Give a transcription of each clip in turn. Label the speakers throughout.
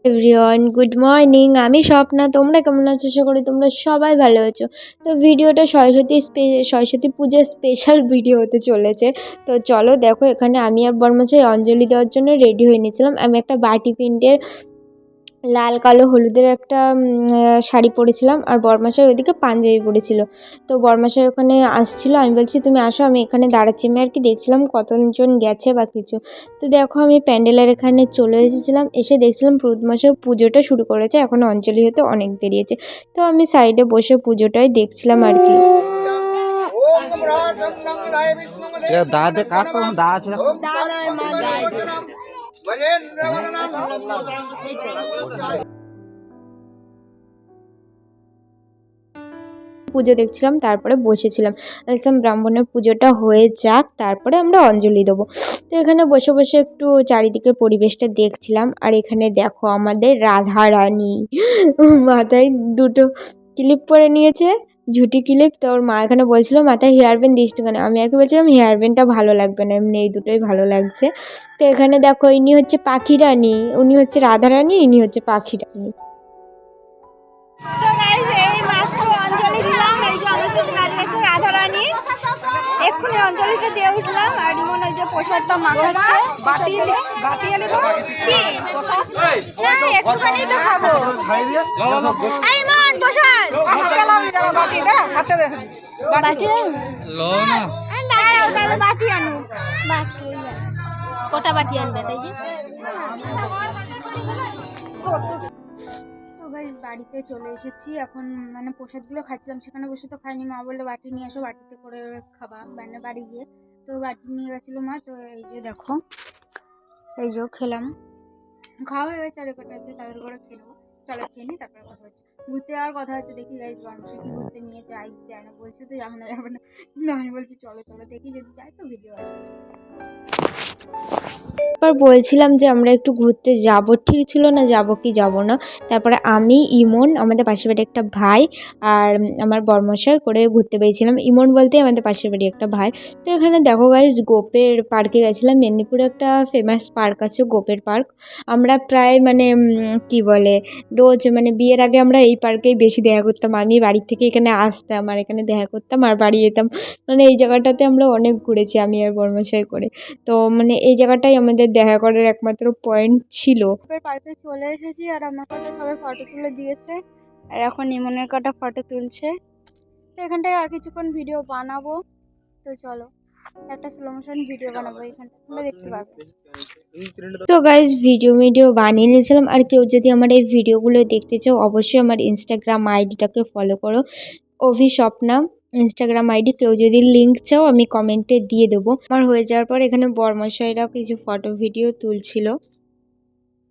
Speaker 1: Everyone good morning. আমি স্বপ্না। তোমরা কেমন আছো? আশা করি তোমরা সবাই ভালো আছো। তো ভিডিওটা সরস্বতী পূজার স্পেশাল ভিডিও হতে চলেছে। তো চলো দেখো, এখানে আমি আর বর্মশাই অঞ্জলি দেওয়ার জন্য রেডি হয়ে নিয়েছিলাম। আমি একটা বাটি প্রিন্টের লাল কালো হলুদের একটা শাড়ি পরেছিলাম, আর বরমাশাই ওইদিকে পাঞ্জাবি পরেছিল। তো বরমাশাই ওখানে আসছিল, আমি বলছি তুমি আসো, আমি এখানে দাঁড়াচ্ছি। আমি আর কি দেখছিলাম কতজন গেছে বা কিছু। তো দেখো আমি প্যান্ডেলের এখানে চলে এসেছিলাম, এসে দেখছিলাম প্রদমাশাই পুজোটা শুরু করেছে, এখন অঞ্জলি হতে অনেক দেরি আছে। তো আমি সাইডে বসে পুজোটাই দেখছিলাম আর কি।
Speaker 2: দাদা কাটতো দা আছে
Speaker 1: পুজো দেখছিলাম, তারপরে বসেছিলাম, দেখছিলাম ব্রাহ্মণের পুজোটা হয়ে যাক, তারপরে আমরা অঞ্জলি দেবো। তো এখানে বসে বসে একটু চারিদিকে পরিবেশটা দেখছিলাম। আর এখানে দেখো আমাদের রাধা রানী মাথায় দুটো ক্লিপ পরে নিয়েছে, ঝুটি ক্লিপ। তো ওর মা এখানে বলছিল মাথায় হেয়ার ব্যান্ড দিস কেন, আমি আর কি বলছিলাম হেয়ার ব্যান্ডটা ভালো লাগবে না, এমনি এই দুটোই ভালো লাগছে। তো এখানে দেখো ইনি হচ্ছে পাখি রানী, উনি হচ্ছে রাধা রানী, ইনি হচ্ছে পাখি রানী।
Speaker 3: এক্ষুনি অঞ্জলিটা দিয়ে উঠলাম, আর ইমন ওই যে প্রসাদটা মাখাচ্ছে। একটুখানি তো খাবো। বাটি আনো, কটা বাটি আনবে তাই যে। তো গাইস বাড়িতে চলে এসেছি এখন, মানে প্রসাদগুলো খাচ্ছিলাম, সেখানে বসে তো খাইনি। মা বললো বাটি নিয়ে আসো, বাটিতে করে খাবা বাড়ি গিয়ে। তো বাটি নিয়ে গেছিলো মা। তো এই যে দেখো, এই যে খেলাম, খাওয়া হয়ে গেছে, আর কটা আছে তাদের করে খেলবো। চলো খেয়ে নিই, তারপরে কথা হচ্ছে। ঘুরতে যাওয়ার কথা হচ্ছে, দেখি গাইস গরমসে কি ঘুরতে নিয়ে যায় না, বলছে তো যাবো না যাবো না, কিন্তু আমি বলছি চলো চলো দেখি, যদি যাই তো ভিডিও আসবে।
Speaker 1: তারপর বলছিলাম যে আমরা একটু ঘুরতে যাব, ঠিক ছিল না যাব কি যাব না। তারপরে আমি, ইমন, আমাদের পাশের বাড়ি একটা ভাই, আর আমার বরমশাই করে ঘুরতে পেরেছিলাম। ইমন বলতে আমাদের পাশের বাড়ি একটা ভাই। তো এখানে দেখো গাইস গোপের পার্কে গেছিলাম। মেদিনীপুরে একটা ফেমাস পার্ক আছে গোপের পার্ক। আমরা প্রায় মানে কি বলে রোজ মানে বিয়ের আগে আমরা এই পার্কেই বেশি দেখা করতাম। আমি বাড়ির থেকে এখানে আসতাম আর এখানে দেখা করতাম আর বাড়ি যেতাম। মানে এই জায়গাটাতে আমরা অনেক ঘুরেছি আমি আর বরমশাই করে। তো মানে এই জায়গাটাই আমাদের দেখা করার একমাত্র পয়েন্ট ছিল।
Speaker 3: পার্কে চলে এসেছি, আর আমার কটা সবাই ফটো তুলে দিয়েছে, আর এখন ইমনের কটা ফটো তুলছে। তো এখানটায় আর কিছুক্ষণ ভিডিও বানাবো। তো চলো একটা স্লো মোশন ভিডিও বানাবো, এখানটা তোমরা দেখতে পাবে।
Speaker 1: তো গাইজ ভিডিও বানিয়ে নিয়েছিলাম। আর কেউ যদি আমার এই ভিডিওগুলো দেখতে চাও, অবশ্যই আমার ইনস্টাগ্রাম আইডিটাকে ফলো করো, অভিস্বপ্না ইনস্টাগ্রাম আইডি। কেউ যদি লিঙ্ক চাও আমি কমেন্টে দিয়ে দেবো। আমার হয়ে যাওয়ার পর এখানে বরমশাইরাও কিছু ফটো ভিডিও তুলছিল।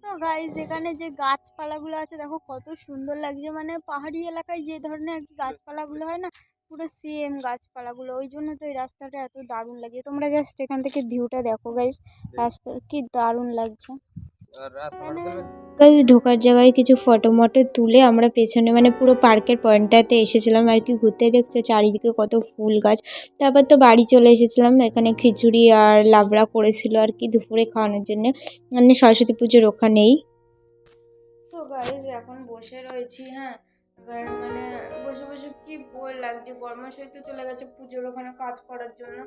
Speaker 3: তো গাইজ এখানে যে গাছপালাগুলো আছে দেখো কত সুন্দর লাগছে, মানে পাহাড়ি এলাকায় যে ধরনের আর কি গাছপালাগুলো হয় না, পুরো সেম গাছপালাগুলো, ওই জন্য তো এই রাস্তাটা এত দারুণ লাগে। তোমরা জাস্ট এখান থেকে ভিউটা দেখো গাইজ, রাস্তা কি দারুণ লাগছে।
Speaker 1: গাইজ ঢোকার জায়গায় কিছু ফটো মটো তুলে আমরা পেছনে মানে পুরো পার্কের পয়েন্টটাতে এসেছিলাম আর কি ঘুরতে। দেখতে চারিদিকে কত ফুল গাছ। তারপর তো বাড়ি চলে এসেছিলাম। এখানে খিচুড়ি আর লাবড়া করেছিল আর কি দুপুরে খাওয়ানোর জন্য, মানে সরস্বতী পুজোর ওখানেই। তো গাইজ এখন বসে রয়েছি, হ্যাঁ। এবার মানে বসে বসে কি বোর লাগছে। বর্মাশাই তো চলে গেছে পুজোর ওখানে কাজ করার জন্য।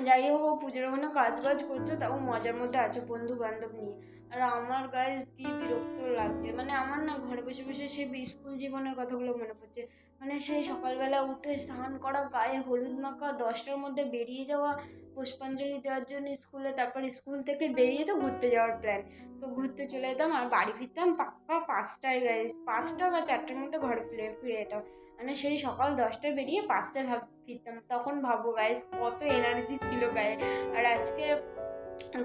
Speaker 1: যাই হোক, ও পুজোর ওখানে কাজ বাজ করছে, তাও মজার মধ্যে আছে বন্ধু বান্ধব নিয়ে। আর আমার গাইজ কি বিরক্ত লাগছে, মানে আমার না ঘরে বসে বসে সেই স্কুল জীবনের কথাগুলো মনে পড়ছে। মানে সেই সকালবেলা উঠে স্নান করা, গায়ে হলুদ মাখা, 10টার মধ্যে বেরিয়ে যাওয়া পুষ্পাঞ্জলি দেওয়ার জন্য স্কুলে, তারপর স্কুল থেকে বেরিয়ে তো ঘুরতে যাওয়ার প্ল্যান। তো ঘুরতে চলে যেতাম আর বাড়ি ফিরতাম পাক্কা 5টায় গাইজ, 5টা বা 4টার মধ্যে ঘরে ফিরে যেতাম। মানে সেই সকাল 10টায় বেরিয়ে 5টায় ফিরতাম। তখন ভাবো গাইজ কত এনার্জি ছিল গায়ে, আর আজকে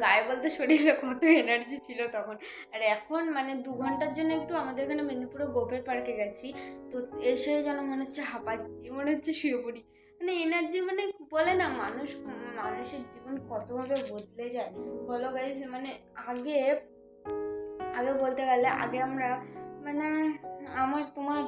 Speaker 1: গায়ে বলতে শরীরে কত এনার্জি ছিল তখন। আর এখন মানে 2 ঘন্টার জন্য একটু আমাদের এখানে মেদিনীপুরে গোপের পার্কে গেছি, তো এসে যেন মনে হচ্ছে হাঁপাচ্ছি, মনে হচ্ছে শুয়ে পড়ি। মানে এনার্জি মানে বলে না মানুষের জীবন কতভাবে বদলে যায় বলো গাইজ। মানে আগে বলতে গেলে আগে আমরা মানে
Speaker 3: তোমার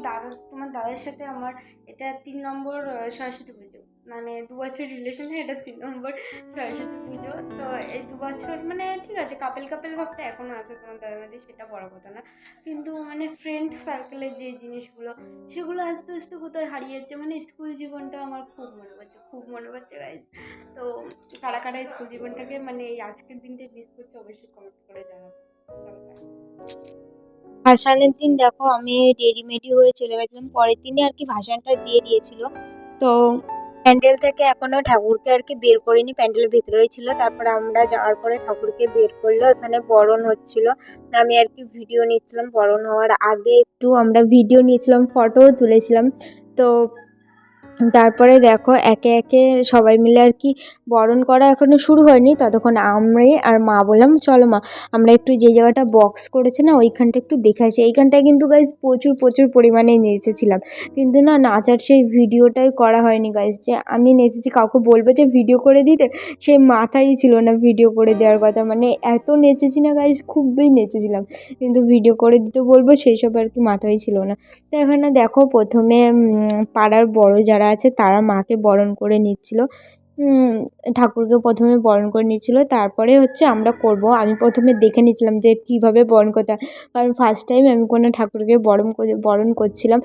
Speaker 3: দাদার সাথে আমার এটা 3 নম্বর সরস্বতী পুজো, মানে 2 বছর রিলেশনে এটা 3 নম্বর সরস্বতী পুজো। তো এই 2 বছর মানে ঠিক আছে, কাপেল ভাবটা এখনও আছে তোমার দাদার মধ্যে, সেটা বড় কথা না, কিন্তু মানে ফ্রেন্ড সার্কেলের যে জিনিসগুলো সেগুলো আস্তে আস্তে কোথায় হারিয়ে যাচ্ছে। মানে স্কুল জীবনটা আমার খুব মনে পড়ছে গাইজ। তো কারা কারা স্কুল জীবনটাকে মানে এই আজকের দিনটা মিস করছে অবশ্যই কমেন্ট করে জানাবো।
Speaker 1: ভাসানের দিন দেখো আমি রেডিমেডি হয়ে চলে গেছিলাম, পরের দিনই আর কি ভাসানটা দিয়ে দিয়েছিল। তো প্যান্ডেল থেকে এখনো ঠাকুরকে আর কি বের করিনি, প্যান্ডেলের ভিতরেই ছিল। তারপরে আমরা যাওয়ার পরে ঠাকুরকে বের করলো, এখানে বরণ হচ্ছিল। আমি আর কি ভিডিও নিচ্ছিলাম, বরণ হওয়ার আগে একটু আমরা ভিডিও নিয়েছিলাম, ফটোও তুলেছিলাম। তো তারপরে দেখো একে একে সবাই মিলে আর কি বরণ করা এখনো শুরু হয়নি, ততক্ষণ আমি আর মা বললাম চলো মা আমরা একটু যে জায়গাটা বক্স করেছে না ওইখানটা একটু দেখে আসি। এইখানটায় কিন্তু গাইজ প্রচুর পরিমাণে নেচেছিলাম, কিন্তু না নাচার সেই ভিডিওটাই করা হয়নি গাইজ। যে আমি নেচেছি কাউকে বলবো যে ভিডিও করে দিতে, সে মাথায় ছিল না ভিডিও করে দেওয়ার কথা। মানে এত নেচেছি না গাইজ, খুবই নেচেছিলাম, কিন্তু ভিডিও করে দিতে বলবো সেই সব আর কি মাথায় ছিল না। তো এখানে দেখো প্রথমে পাড়ার বড় যারা আছে তারা মাকে বরণ করে নিচ্ছিল, ঠাকুরকে প্রথমে বরণ করে নিচ্ছিল, তারপরে হচ্ছে আমরা করব। আমি প্রথমে দেখে নিয়েছিলাম যে কীভাবে বরণ করতে হয়, কারণ ফার্স্ট টাইম আমি কোনো ঠাকুরকে বরণ করছিলাম।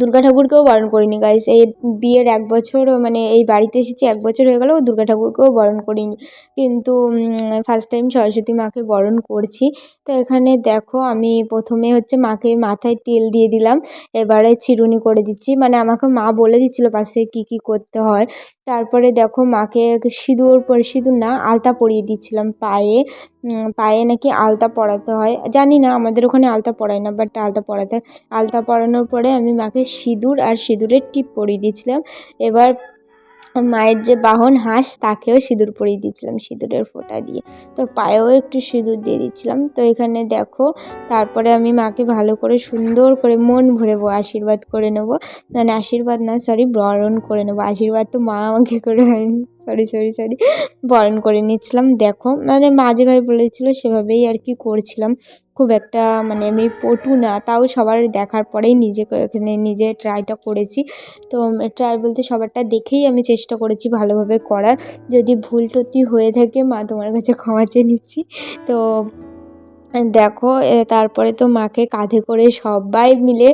Speaker 1: দুর্গা ঠাকুরকেও বরণ করিনি গাইস। এই বিয়ের 1 বছর মানে এই বাড়িতে এসেছি 1 বছর হয়ে গেল, দুর্গা ঠাকুরকেও বরণ করিনি, কিন্তু ফার্স্ট টাইম সরস্বতী মাকে বরণ করছি। তো এখানে দেখো আমি প্রথমে হচ্ছে মাকে মাথায় তেল দিয়ে দিলাম, এবারে চিরুনি করে দিচ্ছি, মানে আমাকে মা বলে দিচ্ছিলো পাশে কী করতে হয়। তারপরে দেখো মাকে সিঁদুর না আলতা পরিয়ে দিচ্ছিলাম পায়ে, পায়ে নাকি আলতা পরাতে হয়, জানি না আমাদের ওখানে আলতা পরায় না, বাট আলতা পরাতে হয়। আলতা পরানোর পরে আমি মাকে সিঁদুর আর সিঁদুরের টিপ পরিয়ে দিয়েছিলাম। এবার মায়ের যে বাহন হাঁস তাকেও সিঁদুর পরিয়ে দিয়েছিলাম সিঁদুরের ফোঁটা দিয়ে, তো পায়েও একটু সিঁদুর দিয়ে দিচ্ছিলাম। তো এখানে দেখো তারপরে আমি মাকে ভালো করে সুন্দর করে মন ভরে আশীর্বাদ করে নেবো, মানে আশীর্বাদ না সরি বরণ করে নেবো, আশীর্বাদ তো মা আমাকে করে হয়নি, সরি বরণ করে নিচ্ছিলাম। দেখো মানে মা যেভাবে বলেছিল সেভাবেই আর কি করছিলাম, খুব একটা মানে আমি পটু না, তাও সবার দেখার পরেই নিজে ট্রাইটা করেছি। তো ট্রাই বলতে সবারটা দেখেই আমি চেষ্টা করেছি ভালোভাবে করার, যদি ভুল টুটি হয়ে থাকে মা তোমার কাছে ক্ষমা চেয়ে নিচ্ছি। তো দেখো তারপরে তো মাকে কাঁধে করে সবাই মিলে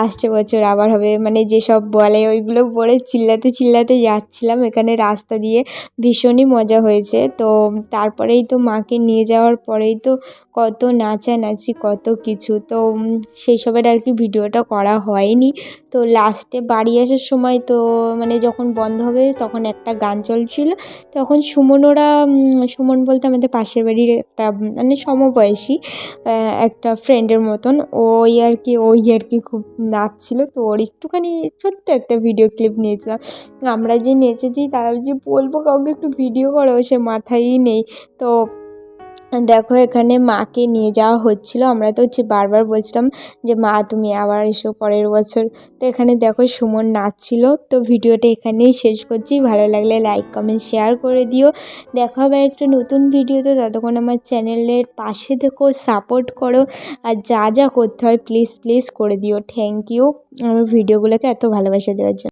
Speaker 1: আসছে বছর আবার হবে মানে যেসব বলে ওইগুলো পরে চিল্লাতে যাচ্ছিলাম এখানে রাস্তা দিয়ে, ভীষণই মজা হয়েছে। তো তারপরেই তো মাকে নিয়ে যাওয়ার পরেই তো কত নাচানাচি কত কিছু, তো সেই সবের আর কি ভিডিওটা করা হয়নি। তো লাস্টে বাড়ি আসার সময় তো মানে যখন বন্ধ হবে তখন একটা গান চলছিল, তখন সুমন বলতে আমাদের পাশের বাড়ির একটা মানে সমবয়সী একটা ফ্রেন্ডের মতন, ওই আর কি খুব নাচছিল। তো ওর একটুখানি ছোট্ট একটা ভিডিও ক্লিপ নিয়েছিলাম। আমরা যে নেচেছি তার যে বলবো কাউকে একটু ভিডিও করো সে মাথায়ই নেই। তো দেখো এখানে মাকে নিয়ে যাওয়া হচ্ছিলো, আমরা তো হচ্ছে বারবার বলছিলাম যে মা তুমি আবার এসো পরের বছর। তো এখানে দেখো সুমন নাচছিল। তো ভিডিওটা এখানেই শেষ করছি, ভালো লাগলে লাইক কমেন্ট শেয়ার করে দিও। দেখা হবে একটা নতুন ভিডিওতে, ততক্ষণ আমার চ্যানেলের পাশে থেকো, সাপোর্ট করো, আর যা করতে হয় প্লিজ করে দিও। থ্যাংক ইউ আমার ভিডিওগুলোকে এত ভালোবাসা দেওয়ার জন্য।